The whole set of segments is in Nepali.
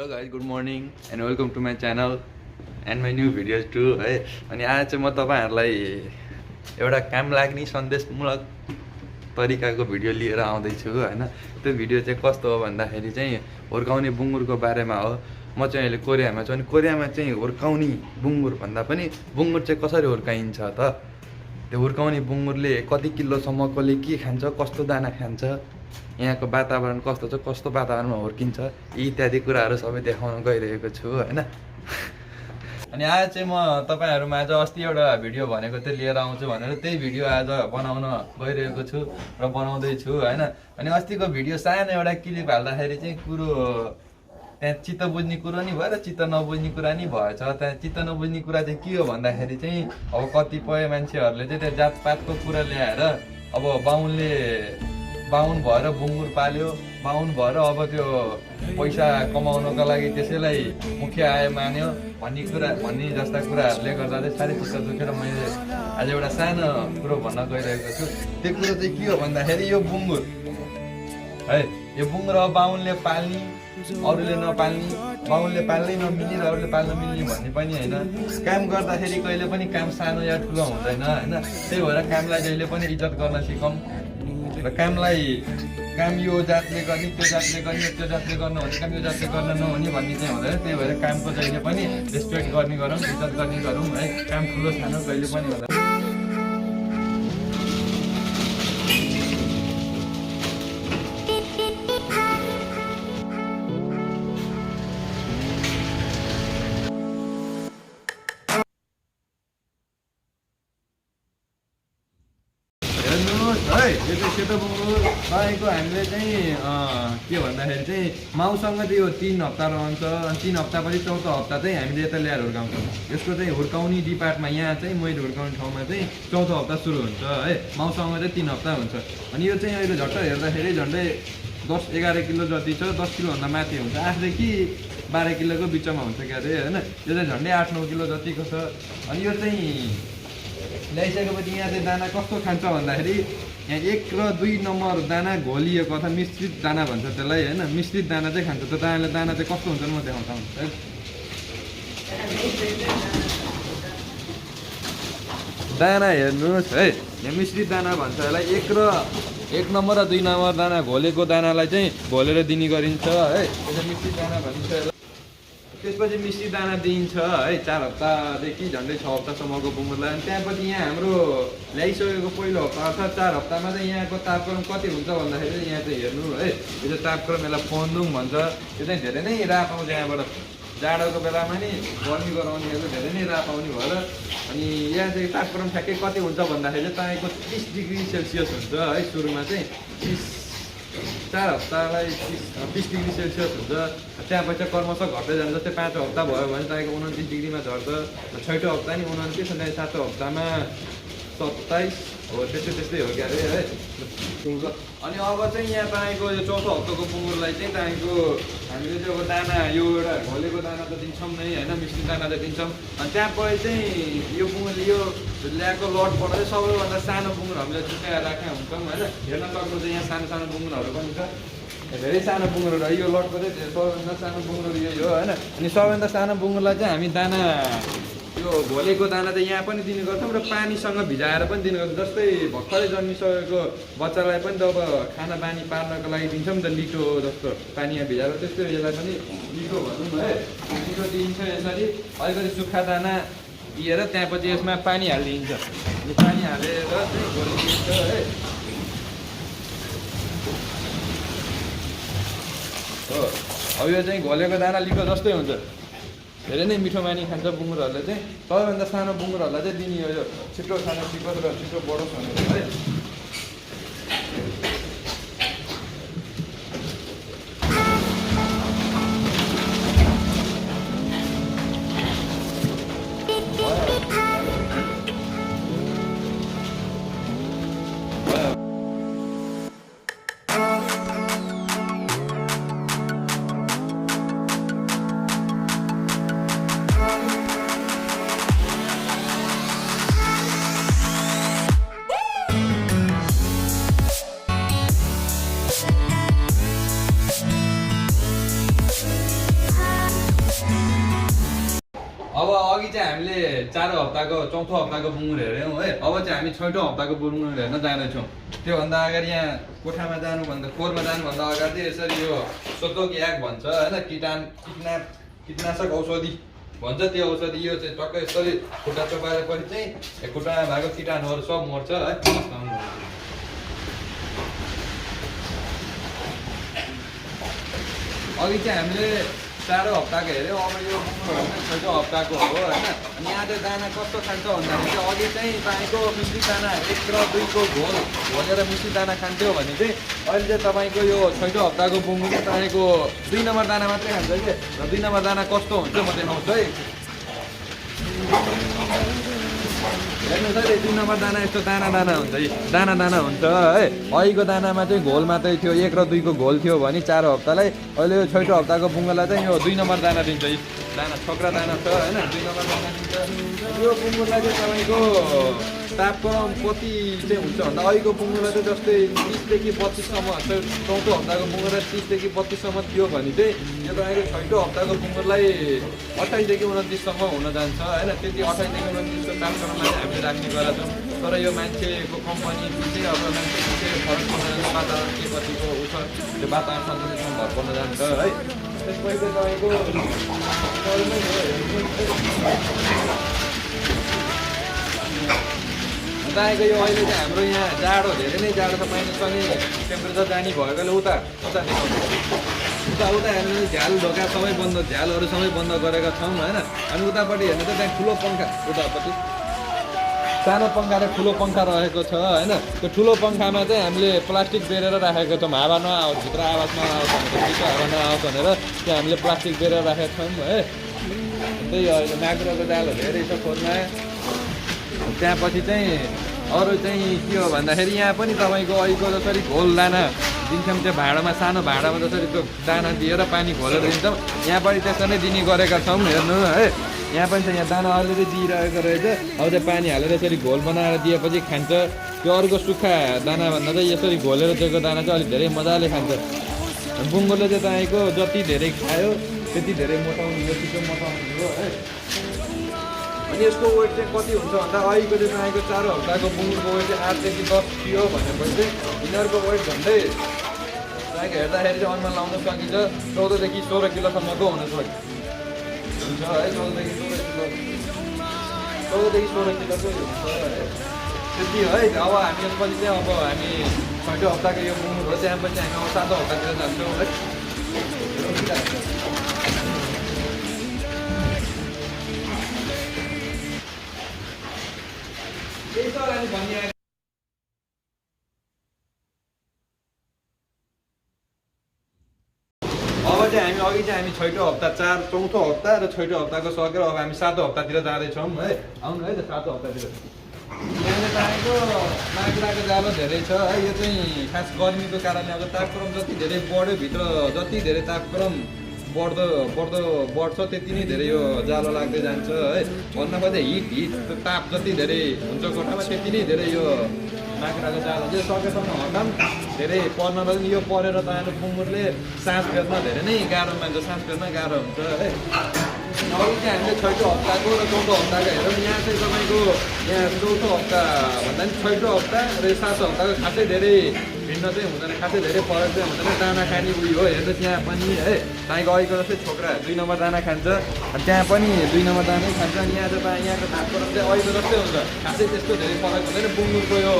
Hello guys, good morning and welcome to my channel and my new videos to है। अनि आज चाहिँ म तपाईँहरूलाई एउटा काम लाग्ने सन्देशमूलक तरिकाको भिडियो लिएर आउँदैछु होइन। त्यो भिडियो चाहिँ कस्तो हो भन्दाखेरि चाहिँ हुर्काउने बुङ्गुरको बारेमा हो। म चाहिँ अहिले कोरियामा छु अनि कोरियामा चाहिँ हुर्काउने बुङ्गुर भन्दा पनि बुङ्गुर चाहिँ कसरी हुर्काइन्छ त, त्यो हुर्काउने बुङ्गुरले कति किलोसम्मकोले के खान्छ, कस्तो दाना खान्छ, यहाँको वातावरण कस्तो छ, कस्तो वातावरणमा हुर्किन्छ, इत्यादि कुराहरू सबै देखाउन गइरहेको छु होइन। अनि आज चाहिँ म तपाईँहरूमा आज अस्ति एउटा भिडियो भनेको चाहिँ लिएर आउँछु भनेर त्यही भिडियो आज बनाउन गइरहेको छु र बनाउँदैछु होइन। अनि अस्तिको भिडियो सानो एउटा क्लिप हाल्दाखेरि चाहिँ कुरो त्यहाँ चित्त बुझ्ने कुरो नि भयो र चित्त नबुझ्ने कुरा नि भएछ। त्यहाँ चित्त नबुझ्ने कुरा चाहिँ के हो भन्दाखेरि चाहिँ अब कतिपय मान्छेहरूले चाहिँ त्यो जातपातको कुरा ल्याएर अब बाहुन भएर बुङ्गुर पाल्यो, बाहुन भएर अब त्यो पैसा कमाउनको लागि त्यसैलाई मुख्य आय मान्यो भन्ने जस्ता कुराहरूले गर्दा चाहिँ साह्रै चित्त दुखेर मैले आज एउटा सानो कुरो भन्न गइरहेको छु। त्यो कुरो चाहिँ के हो भन्दाखेरि यो बुङ्गुर है, यो बुङ्गुर अब बाहुनले पाल्ने अरूले नपाल्ने, बाहुनले पाल्नै नमिल्ने र अरूले पाल्न मिल्ने भन्ने पनि होइन। काम गर्दाखेरि कहिले पनि काम सानो या ठुलो हुँदैन होइन। त्यही भएर कामलाई जहिले पनि इज्जत गर्न सिकौँ र काम यो जातले गर्ने, त्यो जातले गर्ने, त्यो जातले गर्नु भने काम यो जातले गर्न नहुने भन्ने चाहिँ हुँदैन। त्यही भएर कामको जहिले पनि रेस्पेक्ट गर्ने गरौँ, इज्जत गर्ने गरौँ है। काम ठुलो सानो कहिले पनि हुँदैन। है यो चाहिँ सेतो बुङ्गुर तपाईँको हामीले चाहिँ के भन्दाखेरि चाहिँ माउसँग चाहिँ यो 3 हप्ता रहन्छ अनि 3 हप्तापछि चौथो हप्ता चाहिँ हामीले यता ल्याएर हुर्काउँछौँ। यसको चाहिँ हुर्काउने डिपार्टमा यहाँ चाहिँ मैले हुर्काउने ठाउँमा चाहिँ चौथो हप्ता सुरु हुन्छ है। माउसँग चाहिँ 3 हप्ता हुन्छ। अनि यो चाहिँ अहिले झट्ट हेर्दाखेरि झन्डै 10-11 किलो जति छ, 10 किलोभन्दा माथि हुन्छ, 8देखि 12 किलोको बिचमा हुन्छ क्या अरे होइन। यो चाहिँ झन्डै 8-9 किलो जतिको छ। अनि यो चाहिँ ल्याइसकेपछि यहाँ चाहिँ दाना कस्तो खान्छ भन्दाखेरि यहाँ 1 र 2 नम्बर दाना घोलिएको अथवा मिश्रित दाना भन्छ त्यसलाई होइन। मिश्रित दाना चाहिँ खान्छ। त्यो दाना चाहिँ कस्तो हुन्छ म देखाउँछु है। दाना हेर्नुहोस् है, यहाँ मिश्रित दाना भन्छ यसलाई। 1 नम्बर र 2 नम्बर दाना घोलेको दानालाई चाहिँ घोलेर दिने गरिन्छ है। त्यो मिश्रित दाना भनिन्छ यसलाई। त्यसपछि मिश्रित दाना दिइन्छ है 4 हप्तादेखि झन्डै 6 हप्तासम्मको बुङ्गुरलाई। अनि त्यहाँपछि यहाँ हाम्रो ल्याइसकेको पहिलो हप्ता अर्थात् 4 हप्तामा चाहिँ यहाँको तापक्रम कति हुन्छ भन्दाखेरि यहाँ चाहिँ हेर्नु है, यो चाहिँ तापक्रम यसलाई फोन्दुङ भन्छ। यो चाहिँ धेरै नै राप आउँछ यहाँबाट, जाडोको बेलामा नि गर्मी गराउनेहरू धेरै नै राप आउने भएर। अनि यहाँ चाहिँ तापक्रम ठ्याक्कै कति हुन्छ भन्दाखेरि तपाईँको 30 डिग्री सेल्सियस हुन्छ है। सुरुमा चाहिँ 4 हप्तालाई 30 डिग्री सेल्सियस हुन्छ। त्यहाँपछि क्रमशः घट्दै जान्छ। जस्तै 5 हप्ता भयो भने तपाईँको 29 डिग्रीमा झर्छ, 6औँ हप्ता नि 29 अनि 7औँ हप्तामा 27 हो, त्यस्तै हो क्या अरे है। अनि अब चाहिँ यहाँ तपाईँको यो चौथो हप्ताको बुङ्गुरलाई चाहिँ तपाईँको हामीले चाहिँ अब दाना यो एउटा घोलेको दाना त दिन्छौँ नै होइन, मिश्रित दाना त दिन्छौँ। अनि त्यहाँपछि चाहिँ यो बुङ्गुरले यो ल्याएको लटबाट चाहिँ सबैभन्दा सानो बुङ्गुर हामीले छुट्याएर राखेका हुन्छौँ होइन। हेर्न सक्नुहुन्छ यहाँ सानो बुङ्गुरहरू पनि छ, धेरै सानो बुङ्गुरहरू। यो लटको चाहिँ सबैभन्दा सानो बुङ्गुरहरू यही हो होइन। अनि सबैभन्दा सानो बुङ्गुरलाई चाहिँ हामी दाना यो घोलेको दाना चाहिँ यहाँ पनि दिने गर्छौँ र पानीसँग भिजाएर पनि दिने गर्छौँ। जस्तै भर्खरै जन्मिसकेको बच्चालाई पनि त अब खाना बानी पार्नको लागि दिन्छौँ नि त, लिटो जस्तो पानीमा भिजाएर, त्यस्तै यसलाई पनि लिटो भनौँ है। लिटो दिइन्छ यसरी। अलिकति सुक्खा दाना दिएर त्यहाँपछि यसमा पानी हालिदिन्छ। यो पानी हालेर चाहिँ घोलिदिन्छ है। हो अब यो चाहिँ घोलेको दाना लिटो जस्तै हुन्छ। धेरै नै मिठो मानी खान्छ बुङ्गुरहरूले चाहिँ। सबैभन्दा सानो बुङ्गुरहरूलाई चाहिँ दिने यो छिटो खान सिकोस् र छिटो बढोस् भनेर है। अब अघि चाहिँ हामीले 4 हप्ताको 4थो हप्ताको बुङ्गुर हेऱ्यौँ है। अब चाहिँ हामी 6ठो हप्ताको बुङ्गुर हेर्न जाँदैछौँ। त्योभन्दा अगाडि यहाँ कोठामा जानुभन्दा खोरमा जानुभन्दा अगाडि यसरी यो सोतोक याक भन्छ होइन, कीटनाशक औषधि भन्छ। त्यो औषधि यो चाहिँ टक्कै यसरी खुट्टा चपाएपछि चाहिँ खुट्टामा भएको कीटाणुहरू सब मर्छ है। अघि चाहिँ हामीले 4 हप्ताको हेऱ्यौँ। अब यो 6ठो हप्ताको हो होइन। अनि यहाँ चाहिँ दाना कस्तो खान्छ भन्दाखेरि चाहिँ अघि चाहिँ तपाईँको मिश्रित दाना 1 र 2 को घोलेर मिश्रित दाना खान्थ्यो भने चाहिँ अहिले चाहिँ तपाईँको यो 6ठो हप्ताको बुङ्गु चाहिँ तपाईँको 2 नम्बर दाना मात्रै खान्छ कि। र 2 नम्बर दाना कस्तो हुन्छ म देखाउँछु है। हेर्नुहोस् है, 2 नम्बर दाना यस्तो दाना हुन्छ है, दाना हुन्छ है। अहिलेको दानामा चाहिँ घोल मात्रै थियो, 1 र 2 को घोल थियो भने 4 हप्तालाई। अहिले यो 6ठो हप्ताको बुङ्गुलाई चाहिँ यो 2 नम्बर दाना दिन्छ। दाना छोक्रा दाना छ होइन, 2 नम्बर दाना दिन्छ। यो बुङ्गुरलाई चाहिँ तपाईँको तापक्रम कति चाहिँ हुन्छ भन्दा अहिलेको बुङ्गुरलाई चाहिँ जस्तै 30 देखि 32 सम्म, 4थो हप्ताको बुङ्गुरलाई 30 देखि 32 सम्म थियो भने चाहिँ यो तपाईँको 6ठो हप्ताको बुङ्गुरलाई 28 देखि 29 सम्म हुन जान्छ होइन। त्यति 28 देखि 29 को तापक्रममा चाहिँ हामीले राख्ने गरेका छौँ। तर यो मान्छेको कम्पनी पछि अब मान्छे पछि फरक पर्न जान्छ, वातावरण के कतिको उ छ त्यो वातावरण सन्तुलितमा भर पर्न जान्छ है। त्यसपछि तपाईँको तपाईँको यो अहिले चाहिँ हाम्रो यहाँ जाडो धेरै नै जाडो छ, माइनस पनि टेम्परेचर जाने भएकोले उता हामीले झ्याल ढोका सबै बन्द, झ्यालहरू सबै बन्द गरेका छौँ होइन। अनि उतापट्टि हेर्नु त त्यहाँ ठुलो पङ्खा, उतापट्टि सानो पङ्खा र ठुलो पङ्खा रहेको छ होइन। त्यो ठुलो पङ्खामा चाहिँ हामीले प्लास्टिक बेरेर राखेको छौँ, हावा नआओस्, भित्र आवाज नआओस् भनेर, भित्र हावा नआओस् भनेर त्यो हामीले प्लास्टिक बेरेर राखेका छौँ है। त्यही अहिले माकुराको जालहरू धेरै छ खोरमा। त्यहाँपछि चाहिँ अरू चाहिँ के हो भन्दाखेरि यहाँ पनि तपाईँको अहिलेको जसरी घोल दाना दिन्छौँ, त्यो भाँडामा सानो भाँडामा जसरी त्यो दाना दिएर पानी घोलेर दिन्छौँ, यहाँ पनि त्यसरी नै दिने गरेका छौँ। हेर्नु है, यहाँ पनि छ, यहाँ दाना अलरेडी दिइरहेको रहेछ। अब चाहिँ पानी हालेर यसरी घोल बनाएर दिएपछि खान्छ। त्यो अर्को सुक्खा दानाभन्दा चाहिँ यसरी घोलेर दिएको दाना चाहिँ अलिक धेरै मजाले खान्छ। बुङ्गुरले चाहिँ तपाईँको जति धेरै खायो त्यति धेरै मोटाउनु, यो छिटो मोटाउनु हो है। अनि यसको वेट चाहिँ कति हुन्छ भन्दा अहिलेको चाहिँ तपाईँको 4 हप्ताको बुङ्गुरको वेट चाहिँ 8 देखि 10 थियो भनेपछि चाहिँ यिनीहरूको वेट झन्डै तपाईँको हेर्दाखेरि चाहिँ अनुमान लाउन सकिन्छ 14 देखि 16 किलोसम्मको हुन सक्छ है। 14 देखि 16 किलो, 14 देखि 16 किलोको हुन्छ है। त्यति है। अब हामी यसपछि चाहिँ अब हामी 6ठो हप्ताको यो बुङ्गुर हो, त्यहाँपछि हामी अब 7औं हप्तातिर जान्छौँ है। अब चाहिँ हामी अघि चाहिँ हामी 6ठो हप्ता 4थो हप्ता र 6ठो हप्ताको सकेर अब हामी 7औं हप्तातिर जाँदैछौँ है। आउनु है त 7औं हप्तातिर। यहाँले तपाईँको माकुराको जालो धेरै छ है। यो चाहिँ खास गर्मीको कारणले अब तापक्रम जति धेरै बढ्यो, भित्र जति धेरै तापक्रम बढ्छ त्यति नै धेरै यो जालो लाग्दै जान्छ है। भन्न खोज्दा हिट ताप जति धेरै हुन्छ कोठामा त्यति नै धेरै यो माकुराको जालो चाहिँ सकेसम्म हटाउँ धेरै पर्न पनि यो परेर तपाईँको बुङ्गुरले सास फेर्न धेरै नै गाह्रो मान्छ, सास फेर्न गाह्रो हुन्छ है। अघि चाहिँ हामीले 6ठो हप्ताको र 4थो हप्ताको हेरौँ। यहाँ चाहिँ तपाईँको यहाँ 4थो हप्ता भन्दा पनि 6ठो हप्ता र 7औं हप्ताको खासै धेरै भिन्न चाहिँ हुँदैन, खासै धेरै फरक चाहिँ हुँदैन। दाना खाने उयो हो। हेर्नुहोस् यहाँ पनि है, तपाईँको अहिलेको जस्तै छोक्रा 2 नम्बर दाना खान्छ, अनि त्यहाँ पनि 2 नम्बर दानै खान्छ। अनि यहाँ चाहिँ तपाईँ यहाँको तापक्रम चाहिँ अहिलेको जस्तै हुन्छ, खासै त्यस्तो धेरै फरक हुँदैन। बुङ्गुरको यो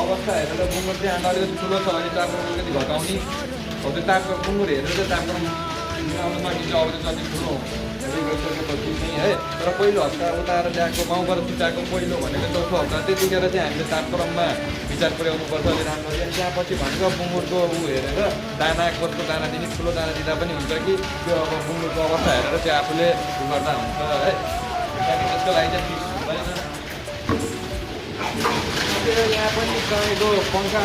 अवस्था हेरेर बुङ्गुर चाहिँ अन्डा अलिकति ठुलो छ भने तापक्रम अलिकति घटाउने हो। त्यो तापक्रम बुङ्गुर हेरेर चाहिँ तापक्रम मिलाउन सकिन्छ। अब चाहिँ जति ठुलो गइसकेपछि चाहिँ है। तर पहिलो हप्ता उताएर ल्याएको गाउँबाट छुट्याएको पहिलो भनेको 4थो हप्ता, त्यतिखेर चाहिँ हामीले तापक्रममा विचार पुर्याउनुपर्छ अलि राम्ररी। अनि त्यहाँपछि भनेको बुङ्गुरको ऊ हेरेर दाना कस्तो दाना दिने, ठुलो दाना दिँदा पनि हुन्छ कि त्यो अब बुङ्गुरको अवस्था हेरेर चाहिँ आफूले उ गर्दा हुन्छ है। त्यसको लागि चाहिँ फिक्स हुँदैन। यहाँ पनि तपाईँको पङ्खा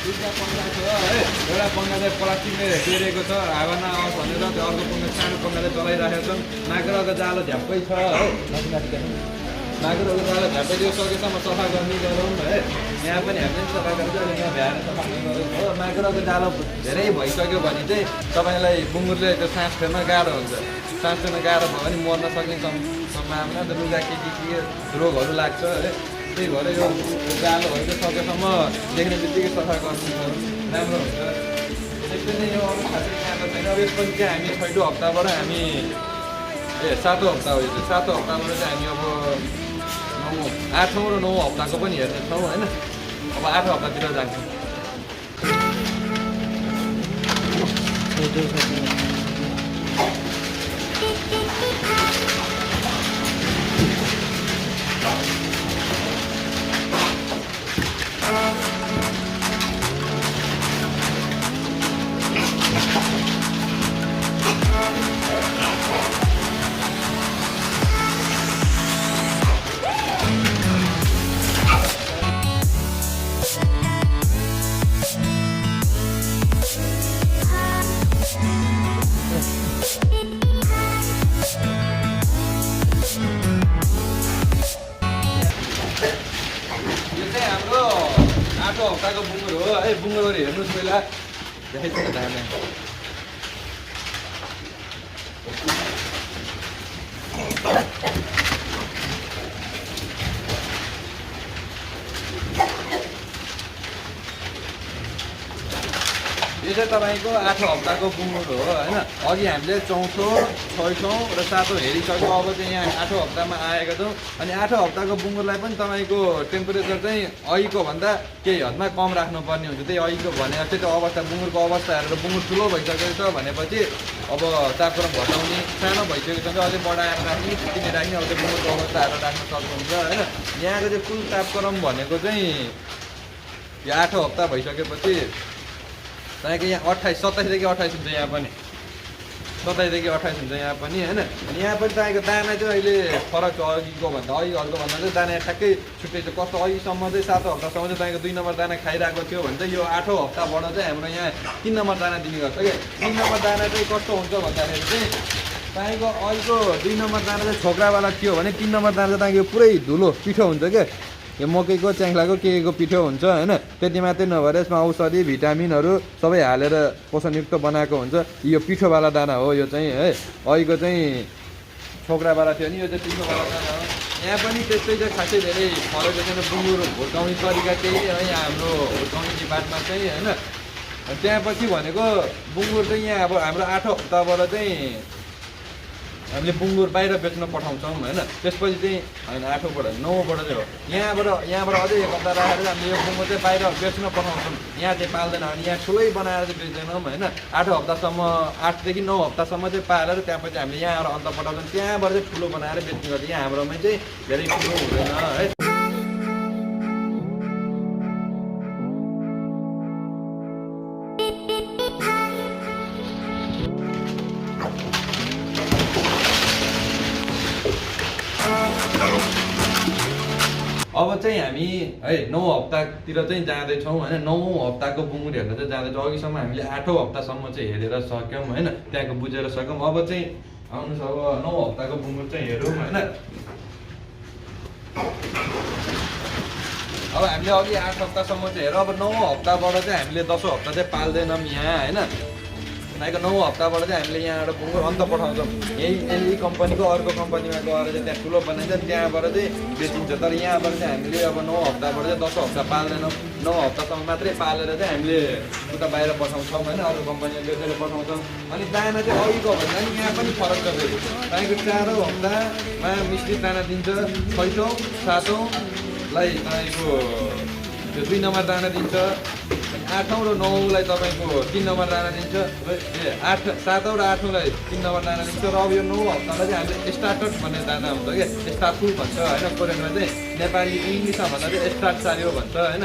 2टा पङ्खा छ है। एउटा पङ्खा चाहिँ प्लास्टिकले बेरेको छ, हावा नआओस् भनेर। त्यो अर्को पङ्खा सानो पङ्खाले चलाइराखेको छौँ। माकुराको जालो झ्याप्पै छ है। माकुराको दाना झ्यापै त्यो सकेसम्म सफा गर्ने गरौँ है। यहाँ पनि हामीले सफा गर्छ, यहाँ भ्याएर सफा गरौँ हो। माकुराको जालो धेरै भइसक्यो भने चाहिँ तपाईँलाई बुङ्गुरले त्यो सास फेर्न गाह्रो हुन्छ। सास फेर्न गाह्रो भयो भने मर्न सक्ने सम्भावना, लुगा के रोगहरू लाग्छ है। त्यही भएर यो जालोहरू चाहिँ सकेसम्म देख्ने बित्तिकै सफा गर्नु राम्रो हुन्छ। त्यस्तै नै यो अरू खासै यहाँ त छैन। अब यसपछि चाहिँ हामी छैटौँ हप्ताबाट हामी 7औँ हप्ता हो। यो चाहिँ 7औँ हप्ताबाट चाहिँ हामी अब 8औँ र 9औँ हप्ताको पनि हेर्नेछौँ होइन। अब 8औँ हप्तातिर जान्छौँ। हप्ताको बुङ्गुर हो है। बुङ्गुरहरू हेर्नुहोस् पहिला देखाइदिनु धान। यो चाहिँ तपाईँको 8औँ हप्ताको बुङ्गुर हो होइन। अघि हामीले 4औँ, 6औँ र 7औँ हेरिसक्यो। अब चाहिँ यहाँ 8औँ हप्तामा आएको छौँ। अनि 8औँ हप्ताको बुङ्गुरलाई पनि तपाईँको टेम्परेचर चाहिँ अघिको भन्दा केही हदमा कम राख्नुपर्ने हुन्छ। त्यही अघिको भने जस्तै त्यो अवस्था बुङ्गुरको अवस्था हेरेर बुङ्गुर ठुलो भइसकेको छ भनेपछि अब तापक्रम घटाउने, सानो भइसकेको छ अझै बढाएर राख्ने, किन राख्ने, अब त्यो बुङ्गुरको अवस्था हेरेर राख्न सक्नुहुन्छ होइन। यहाँको चाहिँ फुल तापक्रम भनेको चाहिँ यो 8औँ हप्ता भइसकेपछि तपाईँको यहाँ 27 देखि 28 हुन्छ। यहाँ पनि 27 देखि 28 हुन्छ यहाँ पनि होइन। अनि यहाँ पनि तपाईँको दाना चाहिँ अहिले फरक छ अघिको भन्दा। अघिहरूको भन्दा चाहिँ दाना ठ्याक्कै छुट्टै छ। कस्तो अघिसम्म चाहिँ 7औँ हप्तासम्म चाहिँ तपाईँको 2 नम्बर दाना खाइरहेको थियो भने चाहिँ यो 8औँ हप्ताबाट चाहिँ हाम्रो यहाँ 3 नम्बर दाना दिने गर्छ क्या। 3 नम्बर दाना चाहिँ कस्तो हुन्छ भन्दाखेरि चाहिँ तपाईँको अघिको 2 नम्बर दाना चाहिँ छोक्रावाला थियो भने 3 नम्बर दाना चाहिँ तपाईँको पुरै धुलो पिठो हुन्छ क्या। यो मकैको, च्याङ्लाको, केको पिठो हुन्छ होइन। त्यति मात्रै नभएर यसमा औषधि, भिटामिनहरू सबै हालेर पोषणयुक्त बनाएको हुन्छ। यो पिठोवाला दाना हो यो चाहिँ है। अघिको चाहिँ छोक्रावाला थियो नि, यो चाहिँ पिठोवाला दाना हो। यहाँ पनि त्यस्तै चाहिँ खासै धेरै फरक छैन। बुङ्गुर हुर्काउने तरिका त्यही है यहाँ हाम्रो हुर्काउने डिपार्टमा चाहिँ होइन। त्यहाँपछि भनेको बुङ्गुर चाहिँ यहाँ अब हाम्रो 8औँ हप्ताबाट चाहिँ हामीले बुङ्गुर बाहिर बेच्न पठाउँछौँ होइन। त्यसपछि चाहिँ होइन 8औँबाट 9औँबाट चाहिँ हो। यहाँबाट अझै 1 हप्ता राखेर हामीले यो बुङ्गुर चाहिँ बाहिर बेच्न पठाउँछौँ। यहाँ चाहिँ पाल्दैन भने यहाँ ठुलै बनाएर चाहिँ बेच्दैनौँ होइन। 8औँ हप्तासम्म, 8 देखि 9 हप्तासम्म चाहिँ पालेर त्यहाँपछि हामीले यहाँबाट अन्त पठाउँछौँ। त्यहाँबाट चाहिँ ठुलो बनाएर बेच्ने गर्छ। यहाँ हाम्रोमा चाहिँ धेरै ठुलो हुँदैन है। अब चाहिँ हामी है 9 हप्तातिर चाहिँ जाँदैछौँ होइन। 9औँ हप्ताको बुङ्गुर हेर्न चाहिँ जाँदैछौँ। अघिसम्म हामीले 8औँ हप्तासम्म चाहिँ हेरेर सक्यौँ होइन, त्यहाँको बुझेर सक्यौँ। अब चाहिँ आउनुहोस् अब 9 हप्ताको बुङ्गुर चाहिँ हेरौँ होइन। अब हामीले अघि 8 हप्तासम्म चाहिँ हेरौँ। अब 9औँ हप्ताबाट चाहिँ हामीले 10औँ हप्ता चाहिँ पाल्दैनौँ यहाँ होइन। किनकि 9औँ हप्ताबाट चाहिँ हामीले यहाँबाट बुङ्गुर अन्त पठाउँछौँ। यही कम्पनीको अर्को कम्पनीमा गएर चाहिँ त्यहाँ ठुलो बनाइन्छ, त्यहाँबाट चाहिँ बेचिन्छ। तर यहाँबाट चाहिँ हामीले अब 9औँ हप्ताबाट चाहिँ 10औँ हप्ता पाल्दैनौँ। 9 हप्तासम्म मात्रै पालेर चाहिँ हामीले उता बाहिर पठाउँछौँ होइन, अरू कम्पनीमा बेचेर पठाउँछौँ। अनि दाना चाहिँ अघिको भन्दा नि यहाँ पनि फरक छ। तपाईँको 4औँ हप्तामा मिश्रित दाना दिन्छ, 6औँ 7औँलाई तपाईँको त्यो 2 नम्बर दाना दिन्छ। 8औँ र 9औँलाई तपाईँको 3 नम्बर दाना दिन्छ। 7औँ र 8औँलाई 3 नम्बर दाना दिन्छ। र अब यो 9 हप्तालाई चाहिँ हामीले स्टार्टर भन्ने दाना हुन्छ क्या, स्टार्टफुल भन्छ होइन। कोरियनमा चाहिँ, नेपाली इङ्ग्लिसमा भन्दा चाहिँ स्टार्ट सार्यो भन्छ होइन,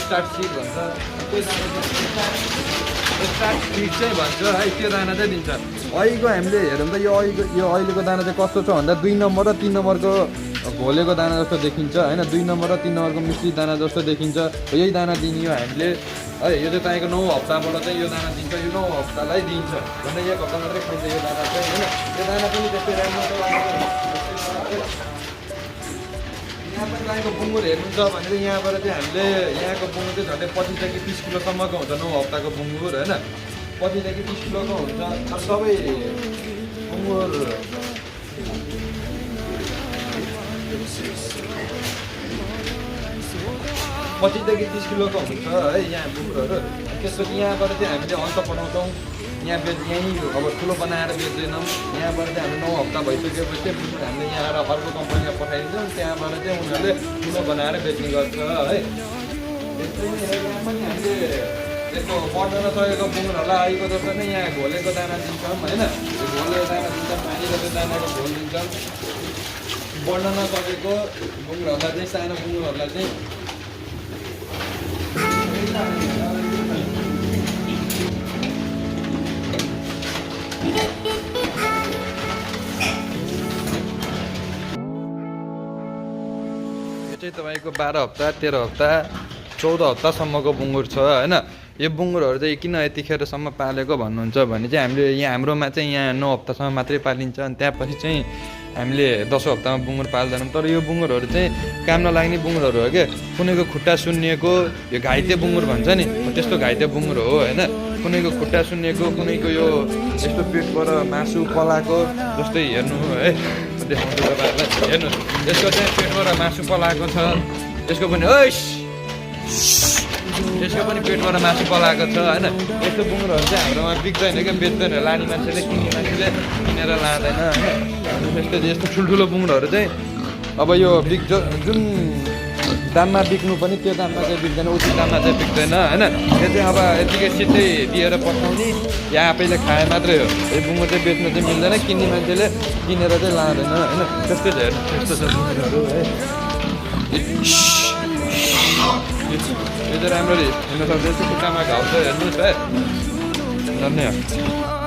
स्टार्ट सिड भन्छ। त्यो दाना स्टार्ट सिड चाहिँ भन्छ है, त्यो दाना चाहिँ दिन्छ। अहिलेको हामीले हेरौँ त यो अहिलेको दाना चाहिँ कस्तो छ भन्दा 2 नम्बर र 3 नम्बरको घोलेको दाना जस्तो देखिन्छ होइन। 2 नम्बर र 3 नम्बरको मिश्रित दाना जस्तो देखिन्छ। यही दाना दिने हो हामीले है। यो चाहिँ तपाईँको 9 हप्ताबाट चाहिँ यो दाना दिन्छ। यो 9 हप्तालाई दिन्छ भन्दा 1 हप्ता मात्रै खाइन्छ यो दाना चाहिँ होइन। यो दाना पनि त्यस्तै राम्रो छ। यहाँ पनि तपाईँको बुङ्गुर हेर्नुहुन्छ भने चाहिँ यहाँबाट चाहिँ हामीले यहाँको बुङ्गुर चाहिँ झन्डै 25 30 किलोसम्मको हुन्छ 9 हप्ताको बुङ्गुर होइन 25 30 किलोको हुन्छ अब सबै बुङ्गुर 25 30 किलोको हुन्छ है यहाँ बुङ्गुरहरू त्यसपछि यहाँबाट चाहिँ हामीले अन्त बनाउँछौँ यहीँ अब ठुलो बनाएर बेच्दैनौँ यहाँबाट चाहिँ हामीले 9 हप्ता भइसकेपछि चाहिँ बुङ्गुर हामीले यहाँ आएर अर्को कम्पनीमा पठाइदिन्छौँ त्यहाँबाट चाहिँ उनीहरूले ठुलो बनाएर बेच्ने गर्छ है यहाँ पनि हामीले यस्तो बढ्न नसकेको बुङ्गुरहरूलाई आएको जस्तो नै यहाँ घोलेको दाना दिन्छौँ होइन घोलेको दाना दिन्छौँ पानीको त्यो दानाको घोल दिन्छौँ बढ्न नसकेको बुङ्गुरहरूलाई चाहिँ सानो बुङ्गुरहरूलाई चाहिँ यो चाहिँ तपाईँको 12 हप्ता 13 हप्ता 14 हप्तासम्मको बुङ्गुर छ होइन यो बुङ्गुरहरू चाहिँ किन यतिखेरसम्म पालेको भन्नुहुन्छ भने चाहिँ हामीले यहाँ हाम्रोमा चाहिँ यहाँ 9 हप्तासम्म मात्रै पालिन्छ अनि त्यहाँपछि चाहिँ हामीले 10 हप्तामा बुङ्गुर पाल्दैनौँ तर यो बुङ्गुरहरू चाहिँ काम नलाग्ने बुङ्गुरहरू हो क्या कुनैको खुट्टा सुन्निएको यो घाइते बुङ्गुर भन्छ नि त्यस्तो घाइते बुङ्गुर हो होइन कुनैको खुट्टा सुन्निएको कुनैको यो यस्तो पेटबाट मासु पलाएको जस्तै हेर्नु है देखाउँछु तपाईँहरूलाई हेर्नु यसको चाहिँ पेटबाट मासु पलाएको छ यसको पनि यसको पनि पेटबाट मासु पलाएको छ होइन यस्तो बुङ्गुरहरू चाहिँ हाम्रोमा बिक्दैन क्या बेच्दैन लाने मान्छेले किन्ने मान्छेले किनेर लाँदैन होइन यस्तो ठुल्ठुलो बुङ्गुरहरू चाहिँ अब यो जुन दाममा बिक्नु पनि त्यो दाममा चाहिँ बिक्दैन उचित दाममा चाहिँ बिक्दैन होइन यो चाहिँ अब यतिकै सिधै दिएर पठाउने या आफैले खाए मात्रै हो यो बुङ्गुर चाहिँ बेच्नु चाहिँ मिल्दैन किन्ने मान्छेले किनेर चाहिँ लाँदैन होइन त्यस्तै छ हेर्नु त्यस्तो छ बुङ्गुरहरू है यो चाहिँ राम्ररी हेर्न सक्छ खुट्टामा घाउ छ हेर्नुहोस् है धन्यवाद